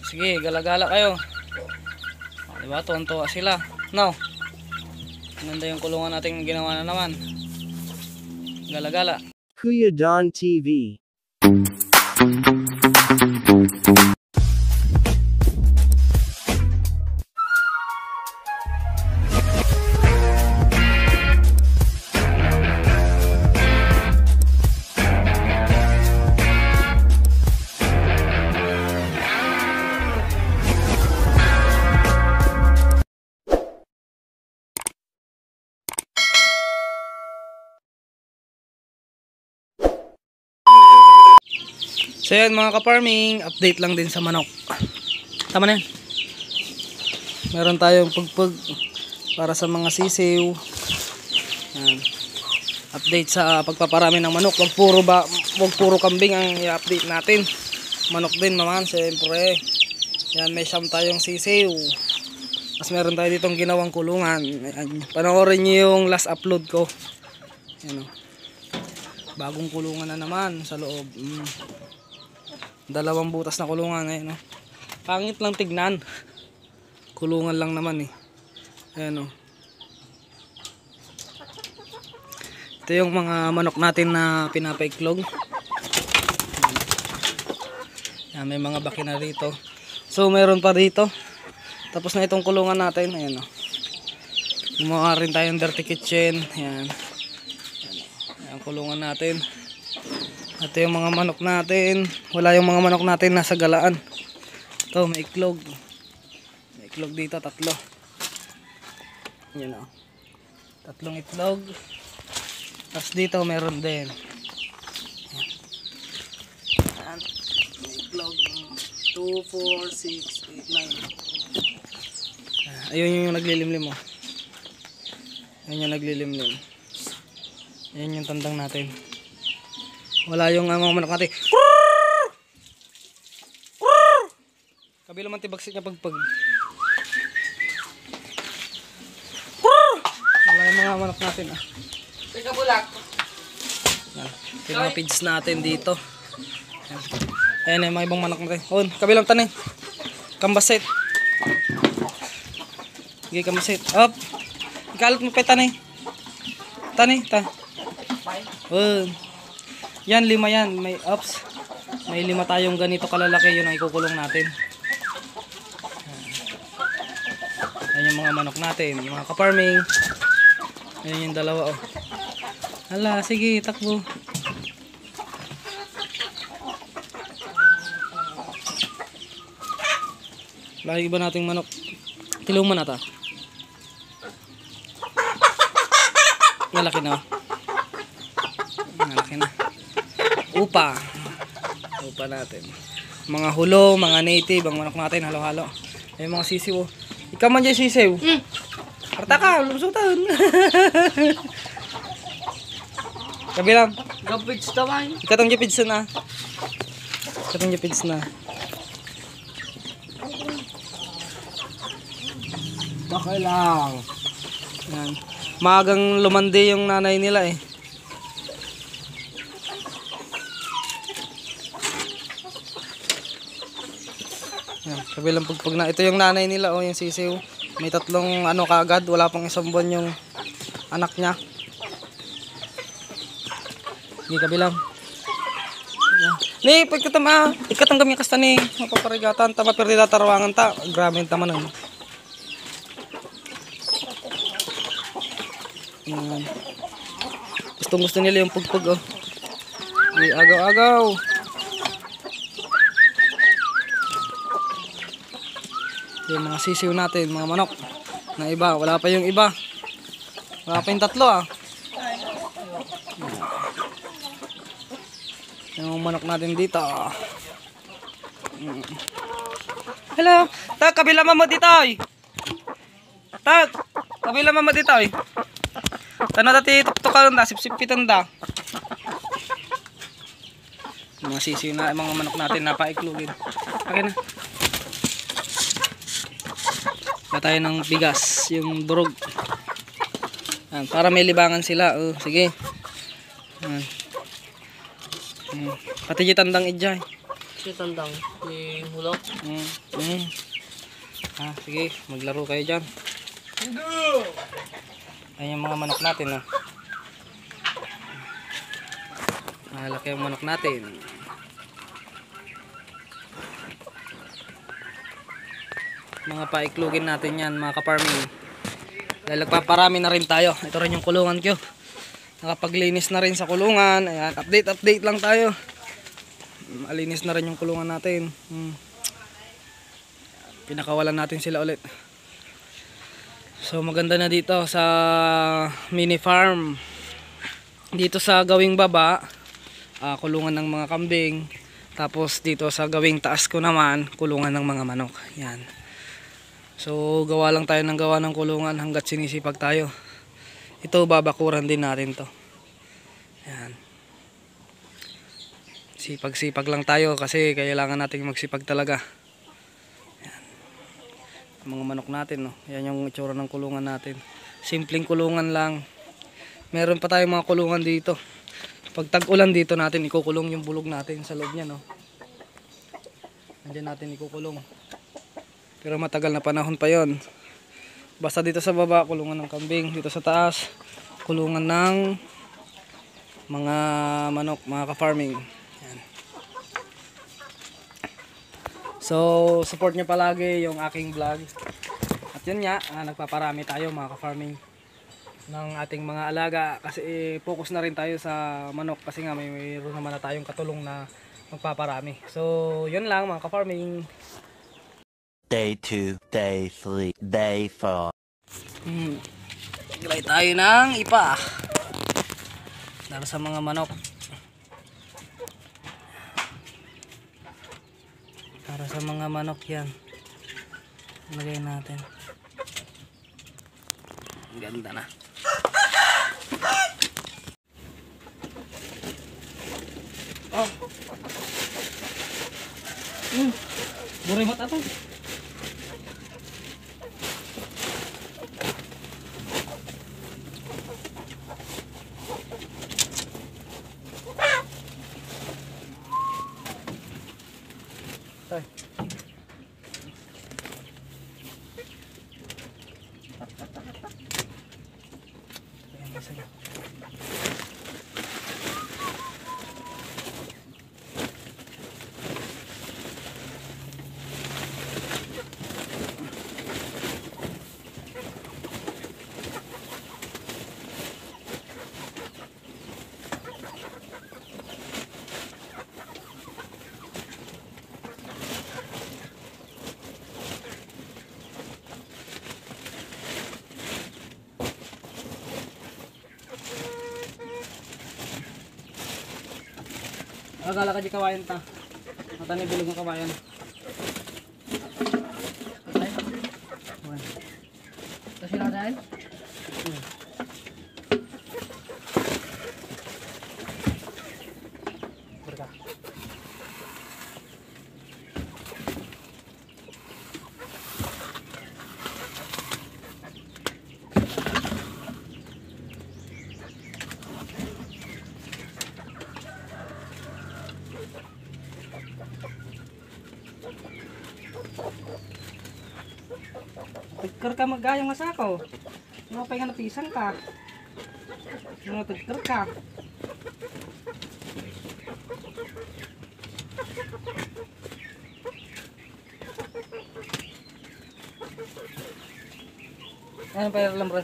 Sige, gala-gala kayo. Diba, tuwan-tuwa sila. No? Ganda yung kulungan natin ginawa na naman. Gala-gala. Kuya Don TV. So yan mga ka-farming, update lang din sa manok. Tama na yan. Meron tayong pugpug para sa mga sisiw. Yan. Update sa pagpaparami ng manok. Wag puro kambing ang i-update natin. Manok din naman, siyempre. Yan, may siyam tayong sisiw. Tapos meron tayo ditong ginawang kulungan. Ayan. Panoorin nyo yung last upload ko. Yan, o. Bagong kulungan na naman sa loob. Dalawang butas na kulungan eh, no? Pangit lang tignan. Kulungan lang naman eh. Ayan, oh. Ito yung mga manok natin na pinapaiklog. Ayan, may mga baki na rito. So meron pa dito. Tapos na itong kulungan natin. Ayan, oh. Gumawa rin tayong dirty kitchen. Ayan. Ayan, kulungan natin. Ito yung mga manok natin. Wala yung mga manok natin nasa galaan. Ito, may iklog. May iklog dito, 3. Yan o. 3 itlog. Tapos dito meron din. Yan. May iklog. 2, 4, 6, 8, 9. Ayun yung naglilimlim o. Ayun yung naglilimlim. Ayun yung tandang natin. Wala yung mga manok natin. Kabila man tibagsit niya pagpag. Wala yung mga manok natin ah. Teka bulak. Ito yung mga pigs natin dito. Ayan yung mga ibang manok natin. Oh, kabilang tanay. Kambasit. Sige, kambasit. Up. Ikalat mo pa tanay. Tanay, ta. Oh. Yan, 5 yan. May ups. May 5 tayong ganito kalalaki. Yun ang ikukulong natin. Ayan yung mga manok natin. Yung mga ka-farming. Ayan yung 2 oh. Hala, sige, takbo. Lagi ba nating manok? Tiluman na ta. Malaki na. Malaki na. Upa natin, mga hulo, mga native, ang manok natin halo-halo. Ay mga sisiw. Ikaw man dyan sisiw. Karta ka, lusutan. Kabilang Gapids naman. ikatong japids na. Ikatong japids na. Bakit lang. Yan. Maagang lumandi yung nanay nila eh. Yan, kabilang pagpag na. Ito yung nanay nila o yung sisiw. May 3 ano kaagad. Wala pang 1 buwan yung anak niya. Hindi kabilang. Ni, pagkatama. Ikatang kami kasta ni. Mapaparigatan. Tama perdida tarawangan ta. Grabe yung tama nun. Yan. Gustong gusto nila yung pagpag oh. Di, agaw-agaw. Yung mga sisiw natin, mga manok na iba, wala pa yung iba. Wala pa yung 3 ah. Yung manok natin dito. Hello. Tak, kabila mama dito ay. Tak, kabila mama dito ay. Tanong dati tuktukan na, sip-sipitan da. Yung mga sisiw na, mga manok natin napaiklugin. Okay na. Tayo ng bigas, yung durog. Para may libangan sila. Oh, sige. Pati yung tandang idjay. Si tandang. Si Bulok. Sige, maglaro kayo dyan. Ayan yung mga manok natin, oh. Malaki yung manok natin. Mga paiklugin natin yan, mga ka-farming. Dahil nagpaparami na rin tayo. Ito rin yung kulungan ko. Nakapaglinis na rin sa kulungan. Ayan, update lang tayo. Malinis na rin yung kulungan natin. Pinakawalan natin sila ulit. So maganda na dito sa mini farm. Dito sa gawing baba, kulungan ng mga kambing. Tapos dito sa gawing taas ko naman, kulungan ng mga manok. Yan. So gawa lang tayo ng gawa ng kulungan hanggat sinisipag tayo. Ito babakuran din natin to. Yan. Sipag-sipag lang tayo kasi kailangan nating magsipag talaga. Yan. Mga manok natin, no. Yan yung itsura ng kulungan natin. Simpleng kulungan lang. Meron pa tayong mga kulungan dito. Pag tag-ulan dito natin ikukulong yung bulog natin sa loob niya, no. Nandiyan natin ikukulong. Pero matagal na panahon pa 'yon. Basta dito sa baba kulungan ng kambing, dito sa taas kulungan ng mga manok, mga ka-farming. Yan. So, support niyo palagi yung aking vlog. At yun nga, nagpaparami tayo mga ka-farming ng ating mga alaga kasi focus na rin tayo sa manok kasi nga mayroon naman na tayong katulong na magpaparami. So yun lang mga ka-farming. Day 2, Day 3, Day 4. Gilay tayo ng ipa para sa mga manok, para sa mga manok yan. Lagay natin. Ang ganda na. Oh. Buray mo tato. Tay. Ayan na sa'yo. Agala ka di kawayan ta. Mata ni bilog ng kawayan. Ay. Buwan. Kasi na dahil? Berka. Tagkar ka magayong masakaw. Ano pa nga napisan ka? Ano tagkar ka? Ano pa yung lambre?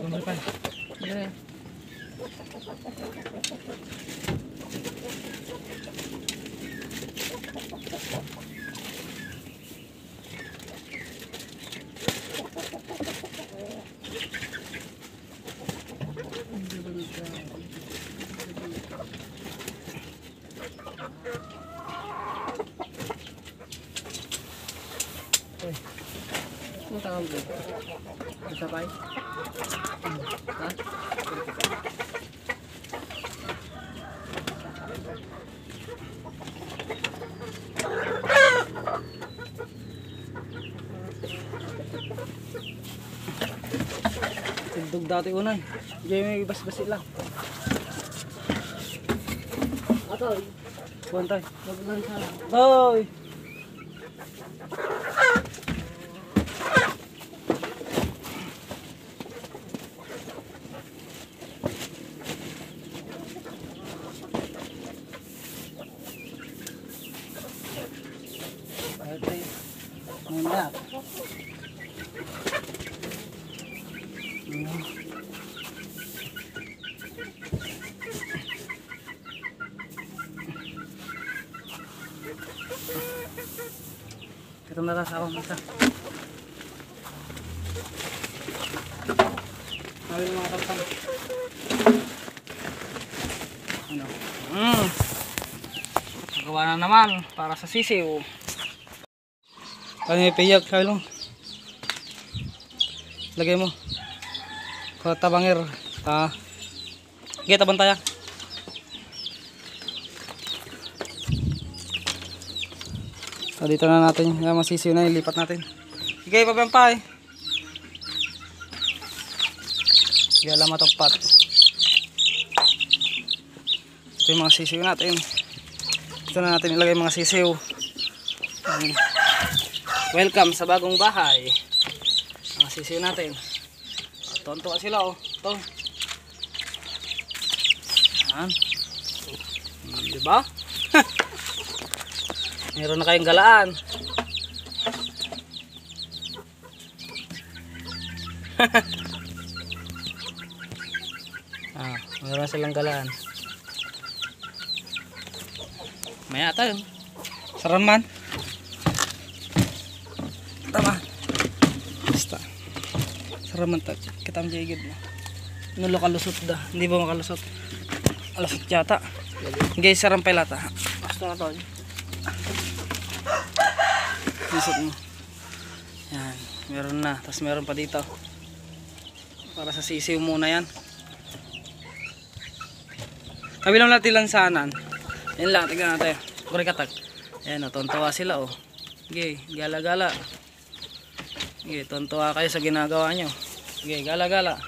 Lumulpan. Sige. Ano tawag dito? Sabay? Ha? Tug dati unay. Diyan may bas-basi lang. Atoy. Buwan tayo. Naglan sana. Hoy! Pwede. Muna. Ito na sa akong isa. Sabi ng mga kapatang. Ano? Nagawa na naman para sa sisiw. Kaya may piyag, Carlo. Lagay mo. Tabangir. Sige, tabang tayo. So, dito na natin yung masisiw na ilipat natin. Sige, pabampay. Sige, alam matagpat. Ito yung mga sisiw natin. Ito na natin ilagay mga sisiw. Welcome sa bagong bahay. Mga sisiw natin. Tonto sila oh. Ito. Yan. Diba? Meron na kayong galaan. Meron silang galaan. Maya tayo. Saraman. Tama. Basta. Saraman tayo. Kita ang jigid na. Nulo kalusot da. Hindi ba makalusot? Alasot yata. Guys, sarang pelata. Basta na to. Lusot mo. Yan. Meron na. Tapos meron pa dito. Para sa sisiw muna yan. Kabilang natin lansanan. Yan lang. Tignan natin. Kuri katag. Ayan o. Tontawa sila o. Okay. Gala-gala. Okay. Tontawa kayo sa ginagawa nyo. Okay. Gala-gala.